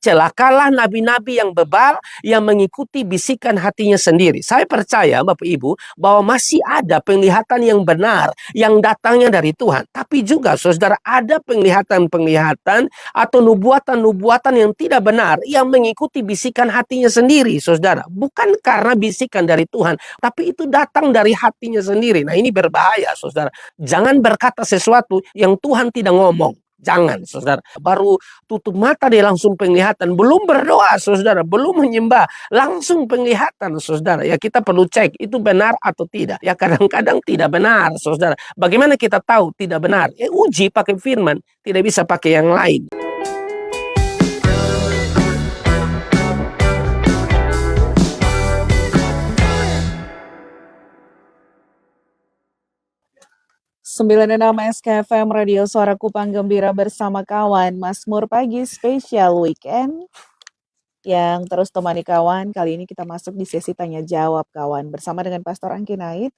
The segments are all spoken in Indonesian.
celakalah nabi-nabi yang bebal yang mengikuti bisikan hatinya sendiri. Saya percaya Bapak Ibu bahwa masih ada penglihatan yang benar yang datangnya dari Tuhan. Tapi juga saudara ada penglihatan-penglihatan atau nubuatan-nubuatan yang tidak benar yang mengikuti bisikan hatinya sendiri saudara. Bukan karena bisikan dari Tuhan, tapi itu datang dari hatinya sendiri. Nah ini berbahaya saudara. Jangan berkata sesuatu yang Tuhan tidak ngomong. Jangan, saudara. Baru tutup mata dia langsung penglihatan. Belum berdoa, saudara. Belum menyembah. Langsung penglihatan, saudara. Ya kita perlu cek itu benar atau tidak. Ya kadang-kadang tidak benar, saudara. Bagaimana kita tahu tidak benar? Uji pakai firman. Tidak bisa pakai yang lain. Sembilan enam SKFM Radio Suara Kupang Gembira bersama kawan Mazmur Pagi Spesial Weekend yang terus temani kawan. Kali ini kita masuk di sesi tanya jawab kawan bersama dengan Pastor Angki Naid.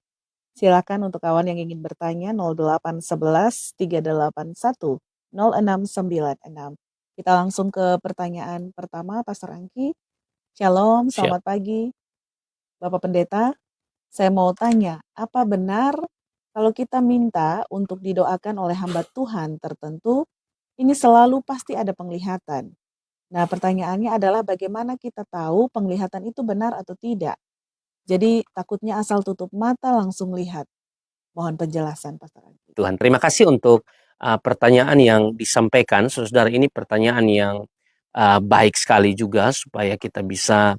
Silakan untuk kawan yang ingin bertanya 0811 381 0696. Kita langsung ke pertanyaan pertama Pastor Angki. Shalom, selamat pagi Bapak Pendeta. Saya mau tanya, apa benar kalau kita minta untuk didoakan oleh hamba Tuhan tertentu, ini selalu pasti ada penglihatan. Nah, pertanyaannya adalah bagaimana kita tahu penglihatan itu benar atau tidak? Jadi takutnya asal tutup mata langsung lihat. Mohon penjelasan, Pastor Angki. Tuhan, terima kasih untuk pertanyaan yang disampaikan. Saudara, ini pertanyaan yang baik sekali juga supaya kita bisa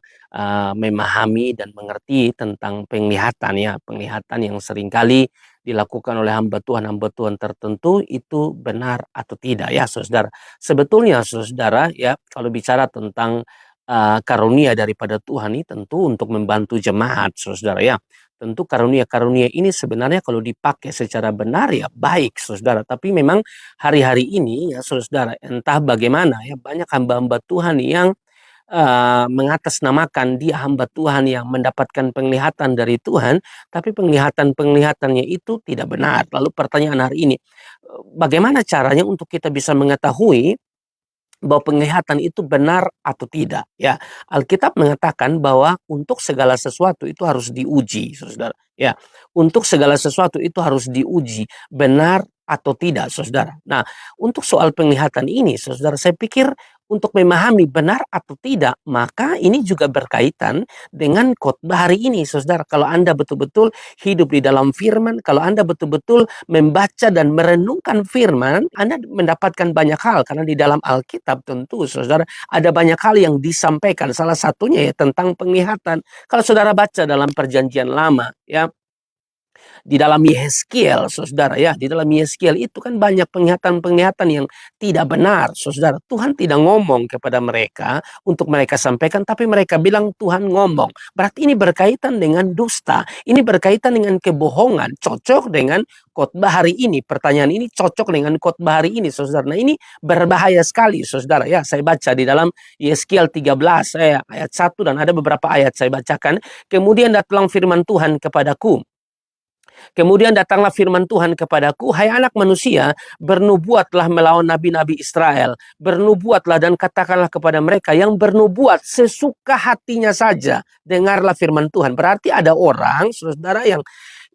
memahami dan mengerti tentang penglihatan ya. Penglihatan yang seringkali dilakukan oleh hamba Tuhan tertentu itu benar atau tidak ya saudara. Sebetulnya saudara ya kalau bicara tentang karunia daripada Tuhan ini tentu untuk membantu jemaat saudara ya. Tentu karunia-karunia ini sebenarnya kalau dipakai secara benar ya baik saudara. Tapi memang hari-hari ini ya saudara entah bagaimana ya banyak hamba-hamba Tuhan yang mengatasnamakan dia hamba Tuhan yang mendapatkan penglihatan dari Tuhan, tapi penglihatan-penglihatannya itu tidak benar. Lalu pertanyaan hari ini, bagaimana caranya untuk kita bisa mengetahui bahwa penglihatan itu benar atau tidak? Ya, Alkitab mengatakan bahwa untuk segala sesuatu itu harus diuji, saudara. Ya, untuk segala sesuatu itu harus diuji benar atau tidak, saudara. Nah, untuk soal penglihatan ini, saudara, saya pikir untuk memahami benar atau tidak, maka ini juga berkaitan dengan khotbah hari ini, saudara. Kalau Anda betul-betul hidup di dalam firman, kalau Anda betul-betul membaca dan merenungkan firman, Anda mendapatkan banyak hal. Karena di dalam Alkitab tentu, saudara, ada banyak hal yang disampaikan. Salah satunya ya tentang penglihatan. Kalau saudara baca dalam perjanjian lama, ya, di dalam Yehezkiel, saudara ya, di dalam Yehezkiel itu kan banyak penglihatan-penglihatan yang tidak benar, saudara. Tuhan tidak ngomong kepada mereka untuk mereka sampaikan, tapi mereka bilang Tuhan ngomong. Berarti ini berkaitan dengan dusta, ini berkaitan dengan kebohongan, cocok dengan khotbah hari ini. Pertanyaan ini cocok dengan khotbah hari ini, saudara. Nah ini berbahaya sekali, saudara ya. Saya baca di dalam Yehezkiel 13 ayat 1 dan ada beberapa ayat saya bacakan. Kemudian datang firman Tuhan kepadaku. Kemudian datanglah firman Tuhan kepadaku, hai anak manusia, bernubuatlah melawan nabi-nabi Israel. Bernubuatlah dan katakanlah kepada mereka yang bernubuat sesuka hatinya saja. Dengarlah firman Tuhan. Berarti ada orang, saudara, yang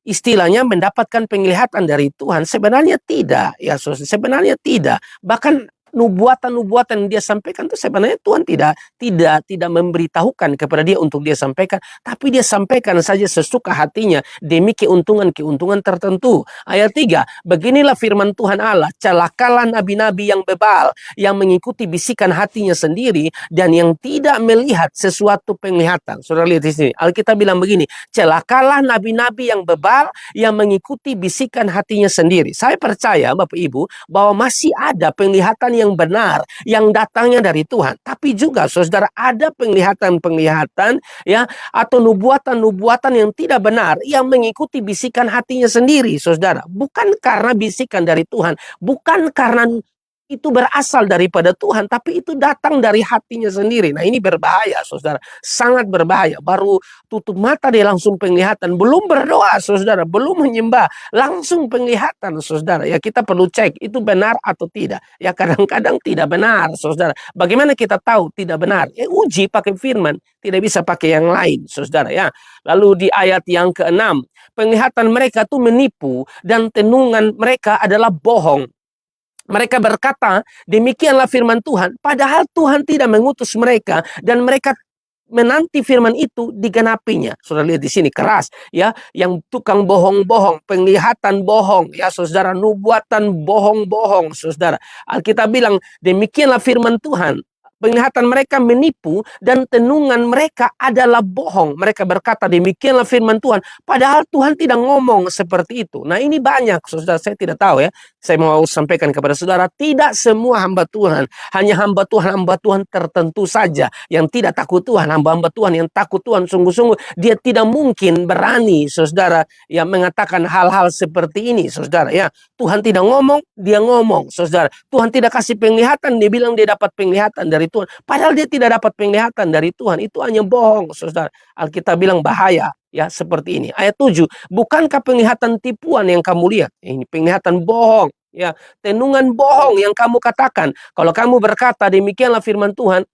istilahnya mendapatkan penglihatan dari Tuhan. Sebenarnya tidak, ya saudara. Sebenarnya tidak. Bahkan nubuatan-nubuatan yang dia sampaikan itu sebenarnya Tuhan tidak memberitahukan kepada dia untuk dia sampaikan, tapi dia sampaikan saja sesuka hatinya demi keuntungan-keuntungan tertentu. Ayat 3, beginilah firman Tuhan Allah, celakalah nabi-nabi yang bebal, yang mengikuti bisikan hatinya sendiri dan yang tidak melihat sesuatu penglihatan. Saudara lihat di sini, Alkitab bilang begini, celakalah nabi-nabi yang bebal, yang mengikuti bisikan hatinya sendiri. Saya percaya Bapak Ibu bahwa masih ada penglihatan yang benar yang datangnya dari Tuhan, tapi juga saudara ada penglihatan-penglihatan ya atau nubuatan-nubuatan yang tidak benar yang mengikuti bisikan hatinya sendiri, saudara. Bukan karena bisikan dari Tuhan, bukan karena itu berasal daripada Tuhan, tapi itu datang dari hatinya sendiri. Nah, ini berbahaya, saudara. Sangat berbahaya. Baru tutup mata dia langsung penglihatan. Belum berdoa, saudara. Belum menyembah. Langsung penglihatan, saudara. Ya, kita perlu cek itu benar atau tidak. Ya, kadang-kadang tidak benar, saudara. Bagaimana kita tahu tidak benar? Uji pakai firman. Tidak bisa pakai yang lain, saudara. Ya. Lalu di ayat yang ke-6. Penglihatan mereka itu menipu dan tenungan mereka adalah bohong. Mereka berkata, demikianlah firman Tuhan. Padahal Tuhan tidak mengutus mereka dan mereka menanti firman itu digenapinya. Saudara lihat di sini keras, ya, yang tukang bohong-bohong, penglihatan bohong, ya, saudara, nubuatan bohong-bohong, saudara. Alkitab bilang, demikianlah firman Tuhan. Penglihatan mereka menipu dan tenungan mereka adalah bohong. Mereka berkata demikianlah firman Tuhan. Padahal Tuhan tidak ngomong seperti itu. Nah, ini banyak, saudara, saya tidak tahu ya. Saya mau sampaikan kepada saudara, tidak semua hamba Tuhan. Hanya hamba Tuhan tertentu saja yang tidak takut Tuhan. Hamba-hamba Tuhan yang takut Tuhan sungguh-sungguh. Dia tidak mungkin berani, saudara, yang mengatakan hal-hal seperti ini, saudara. Ya, Tuhan tidak ngomong, dia ngomong, saudara. Tuhan tidak kasih penglihatan, dia bilang dia dapat penglihatan dari Tuhan. Padahal dia tidak dapat penglihatan dari Tuhan. Itu hanya bohong, saudara. Alkitab bilang bahaya. Ya, seperti ini. Ayat 7. Bukankah penglihatan tipuan yang kamu lihat? Ini penglihatan bohong. Ya, tenungan bohong yang kamu katakan. Kalau kamu berkata demikianlah firman Tuhan,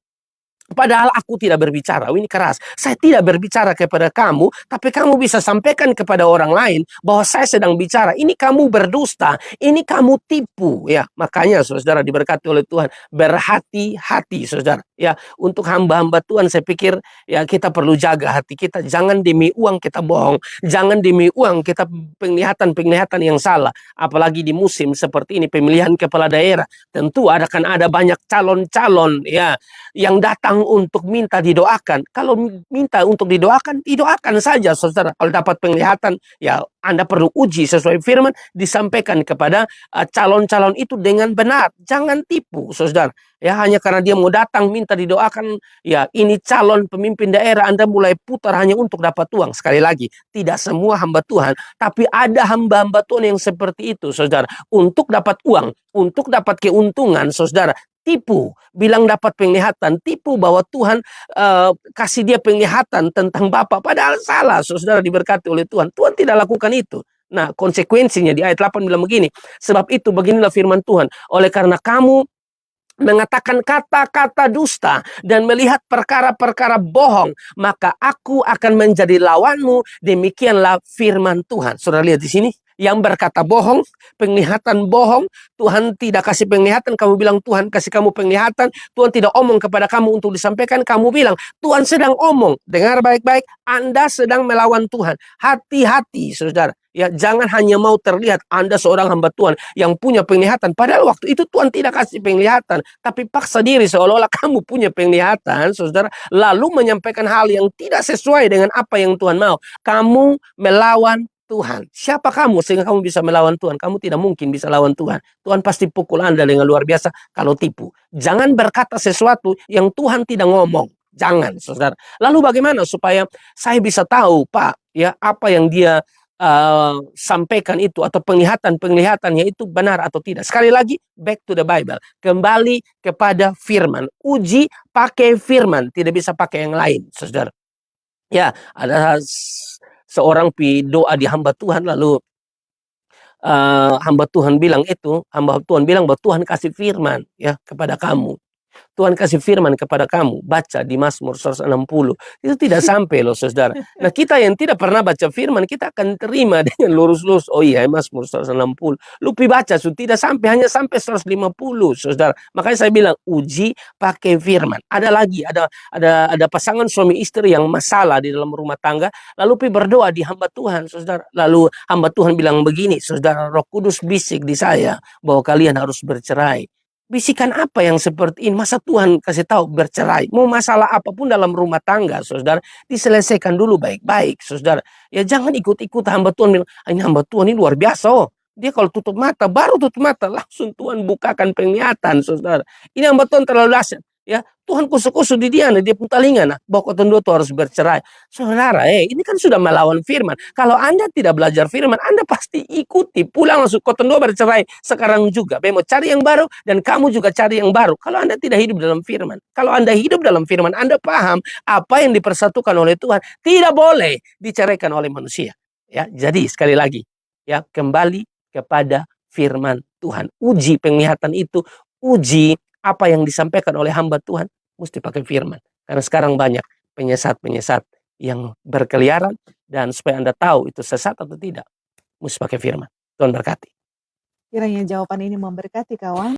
padahal aku tidak berbicara. Ini keras. Saya tidak berbicara kepada kamu, tapi kamu bisa sampaikan kepada orang lain bahwa saya sedang bicara. Ini kamu berdusta, ini kamu tipu. Ya, makanya saudara diberkati oleh Tuhan, berhati-hati, saudara. Ya, untuk hamba-hamba Tuhan saya pikir ya kita perlu jaga hati kita. Jangan demi uang kita bohong, jangan demi uang kita penglihatan-penglihatan yang salah. Apalagi di musim seperti ini pemilihan kepala daerah, tentu akan ada banyak calon-calon ya yang datang untuk minta didoakan. Kalau minta untuk didoakan, didoakan saja, saudara. Kalau dapat penglihatan, ya Anda perlu uji sesuai firman, disampaikan kepada calon-calon itu dengan benar. Jangan tipu, saudara. Ya, hanya karena dia mau datang minta didoakan, ya ini calon pemimpin daerah, Anda mulai putar hanya untuk dapat uang. Sekali lagi, tidak semua hamba Tuhan, tapi ada hamba-hamba Tuhan yang seperti itu, saudara. Untuk dapat uang, untuk dapat keuntungan, saudara. Tipu, bilang dapat penglihatan, tipu bahwa Tuhan kasih dia penglihatan tentang Bapa, padahal salah, saudara, diberkati oleh Tuhan. Tuhan tidak lakukan itu. Nah, konsekuensinya di ayat 8 bilang begini, sebab itu beginilah firman Tuhan, oleh karena kamu mengatakan kata-kata dusta dan melihat perkara-perkara bohong, maka aku akan menjadi lawanmu, demikianlah firman Tuhan. Saudara lihat di sini, yang berkata bohong, penglihatan bohong, Tuhan tidak kasih penglihatan, kamu bilang Tuhan kasih kamu penglihatan, Tuhan tidak omong kepada kamu untuk disampaikan, kamu bilang Tuhan sedang omong. Dengar baik-baik, Anda sedang melawan Tuhan. Hati-hati, saudara. Ya, jangan hanya mau terlihat Anda seorang hamba Tuhan yang punya penglihatan. Padahal waktu itu Tuhan tidak kasih penglihatan. Tapi paksa diri seolah-olah kamu punya penglihatan, saudara. Lalu menyampaikan hal yang tidak sesuai dengan apa yang Tuhan mau. Kamu melawan Tuhan. Siapa kamu sehingga kamu bisa melawan Tuhan? Kamu tidak mungkin bisa lawan Tuhan. Tuhan pasti pukul Anda dengan luar biasa kalau tipu. Jangan berkata sesuatu yang Tuhan tidak ngomong. Jangan, saudara. Lalu bagaimana supaya saya bisa tahu, Pak, ya apa yang dia sampaikan itu atau penglihatan-penglihatannya itu benar atau tidak. Sekali lagi, back to the Bible. Kembali kepada firman. Uji pakai firman, tidak bisa pakai yang lain, saudara. Ya, ada seorang doa di hamba Tuhan, lalu hamba Tuhan bilang bahwa Tuhan kasih firman ya kepada kamu. Tuhan kasih firman kepada kamu, baca di Mazmur 160. Itu tidak sampai loh, saudara. Nah, kita yang tidak pernah baca firman, kita akan terima dengan lurus-lurus. Oh iya, Mazmur 160. Lupi baca, tidak sampai, hanya sampai 150, saudara. Makanya saya bilang, uji pakai firman. Ada lagi, ada pasangan suami istri yang masalah di dalam rumah tangga, lalu pi berdoa di hamba Tuhan, saudara. Lalu hamba Tuhan bilang begini, saudara, Roh Kudus bisik di saya bahwa kalian harus bercerai. Bisikan apa yang seperti ini? Masa Tuhan kasih tahu bercerai? Mau masalah apapun dalam rumah tangga, saudara, diselesaikan dulu baik-baik, saudara. Ya jangan ikut-ikut hamba Tuhan bilang, ini hamba Tuhan ini luar biasa, oh. Dia kalau tutup mata, baru tutup mata, langsung Tuhan bukakan penglihatan, saudara. Ini hamba Tuhan terlalu dahsyat. Ya, Tuhan kusuk-kusuk di dia, dia pun talingan, nah, bahwa kotong dua itu harus bercerai. Saudara, ini kan sudah melawan firman. Kalau Anda tidak belajar firman, Anda pasti ikuti, pulang langsung kotong dua bercerai sekarang juga. Mau cari yang baru, dan kamu juga cari yang baru. Kalau Anda tidak hidup dalam firman. Kalau Anda hidup dalam firman, Anda paham apa yang dipersatukan oleh Tuhan tidak boleh diceraikan oleh manusia. Ya, jadi sekali lagi, ya, kembali kepada firman Tuhan. Uji penglihatan itu, uji apa yang disampaikan oleh hamba Tuhan, mesti pakai firman. Karena sekarang banyak penyesat-penyesat yang berkeliaran, dan supaya Anda tahu itu sesat atau tidak, mesti pakai firman. Tuhan berkati. Kiranya jawaban ini memberkati kawan.